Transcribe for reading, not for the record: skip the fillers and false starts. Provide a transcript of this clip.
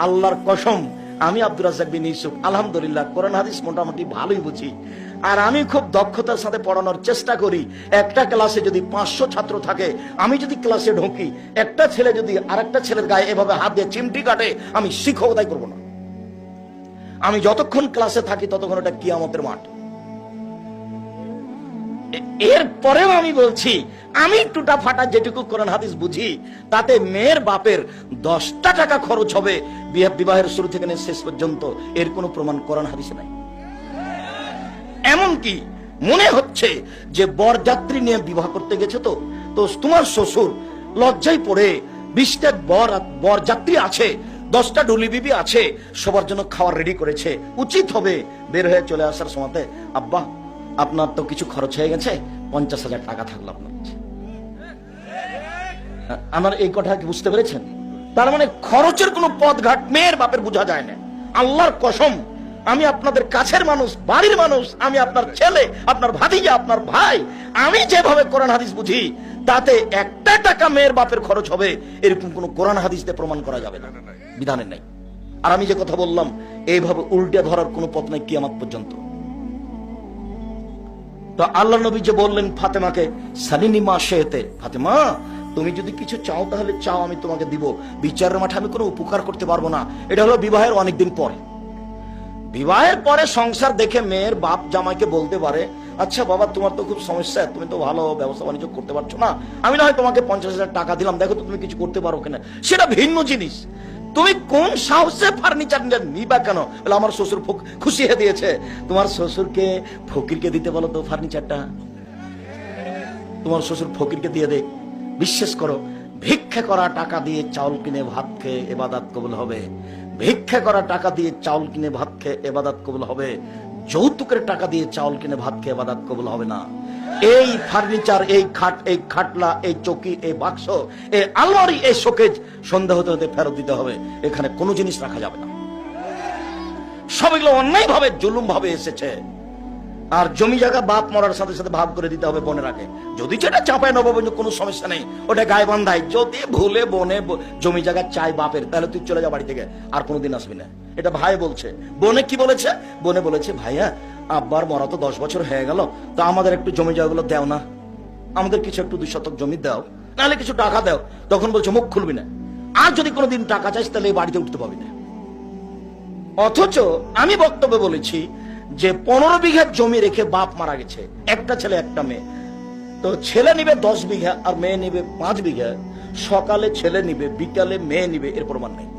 আল্লাহর কসম, আমি আব্দুর রাজ্জাক বিন ইউসুফ আলহামদুলিল্লাহ কোরআন হাদিস মোটামুটি ভালোই বুঝি, আর আমি খুব দক্ষতার সাথে পড়ানোর চেষ্টা করি। একটা ক্লাসে যদি 500 ছাত্র থাকে, আমি যদি ক্লাসে ঢুকি, একটা ছেলে যদি আরেকটা ছেলের গায়ে এভাবে হাত দিয়ে চিমটি কাটে, আমি শিক্ষকতাই করব না। আমি যতক্ষণ ক্লাসে থাকি ততক্ষণ এটা কিয়ামতের মাঠ। এরপরেও আমি বলছি, আমি টুটা ফাটা যেটুকু কোরআন হাদিস বুঝি, তাতে মেয়ের বাপের 10টা টাকা খরচ হবে বিবাহের শুরু থেকে শেষ পর্যন্ত, এর কোনো প্রমাণ কোরআন হাদিসে নাই। এমনকি মনে হচ্ছে যে বরযাত্রী নিয়ে বিবাহ করতে গেছে, তো তোমার শ্বশুর লজ্জায় পড়ে 20টা বরযাত্রী আছে, 10টা ডুলি বিবি আছে, সবার জন্য খাবার রেডি করেছে। উচিত হবে বের হয়ে চলে আসার সময়তে, আব্বা আপনার তো কিছু খরচ হয়ে গেছে, 50,000 টাকা থাকলো আপনার কাছে। আমার এই কথা কি বুঝতে পেরেছেন? তার মানে খরচের কোনো পথঘাট মেয়ের বাপের বোঝা যায় না। আল্লাহর কসম, আমি আপনাদের কাছের মানুষ, বাড়ির মানুষ, আমি আপনার ছেলে, আপনার ভাতিজা, আপনার ভাই, আমি যেভাবে কোরআন হাদিস বুঝি, তাতে 1টা টাকা মেয়ের বাপের খরচ হবে এরকম কোন কোরআন হাদিস দিয়ে প্রমাণ করা যাবে না, বিধানে নাই। আর আমি যে কথা বললাম, এইভাবে উল্টে ধরার কোনো পথ নাই কিয়ামত পর্যন্ত। তো আল্লাহ নবী যে বললেন ফাতেমাকে, সালিনি মা শেতে, ফাতেমা তুমি যদি কিছু চাও তাহলে চাও, আমি তোমাকে দিব। বিচারের মাঠে আমি কোনো উপকার করতে পারবো না। এটা হলো বিবাহের অনেকদিন পরে। বিবাহের পরে সংসার দেখে মেয়ের বাপ জামাইকে বলতে পারে, আচ্ছা বাবা তোমার তো খুব সমস্যা, তুমি তো ভালো ব্যবসা বাণিজ্য করতে পারছো না, আমি না হয় তোমাকে 50,000 টাকা দিলাম, দেখো তো তুমি কিছু করতে পারো কিনা। সেটা ভিন্ন জিনিস। তুমি কোন সাহসে ফার্নিচার নিবা কেন? বলে আমার শ্বশুর খুশি হয়ে দিয়েছে। তোমার শ্বশুরকে ফকিরকে দিতে বলো তো ফার্নিচারটা, তোমার শ্বশুর ফকিরকে দিয়ে দে। বিশ্বাস করো, ভিক্ষা করা টাকা দিয়ে চাউল কিনে ভাত খেয়ে ইবাদত কবুল হবে। ভিক্ষা করা টাকা দিয়ে চাউল কিনে ভাত খেয়ে ইবাদত কবুল হবে। যৌতুকের টাকা দিয়ে চাউল কিনে ভাত খেয়ে ইবাদত কবুল হবে না। এই ফার্নিচার, এই খাট, এই খাটলা, এই চৌকি, এই বাক্স, এই আলমারি, এই শোকেজ সন্ধ্যা হতে হতে ফেরত দিতে হবে। এখানে কোনো জিনিস রাখা যাবে না। সবগুলো অন্যায় ভাবে, জুলুম ভাবে এসেছে। আর জমি জায়গা বাপ মরার সাথে সাথে ভাগ করে দিতে হবে বোনের আগে। যদি যেটা চাপায় নবাব, কোনো সমস্যা নেই, ওটা গায়ে বান্ধাই। যদি ভুলে বোনে জমি জায়গা চাই বাপের, তাহলে তুই চলে যা বাড়ি থেকে, আর কোনোদিন আসবি না। এটা ভাই বলছে। বোনে কি বলেছে? বোনে বলেছে, ভাইয়া আব্বার মরা তো 10 বছর হয়ে গেল, তো আমাদের একটু জমি জায়গাগুলো দেও না, আমাদের কিছু একটু 2 শতক জমি দাও, নাহলে কিছু টাকা দাও। তখন বলছে মুখ খুলবি না, আর যদি কোনোদিন টাকা চাইস তাহলে এই বাড়িতে উঠতে পাবি না। অথচ আমি বক্তব্যে বলেছি যে 15 বিঘা জমি রেখে বাপ মারা গেছে, একটা ছেলে একটা মেয়ে, তো ছেলে নিবে 10 বিঘা আর মেয়ে নিবে 5 বিঘা। সকালে ছেলে নিবে, বিকালে মেয়ে নিবে, এর প্রমাণ নেই।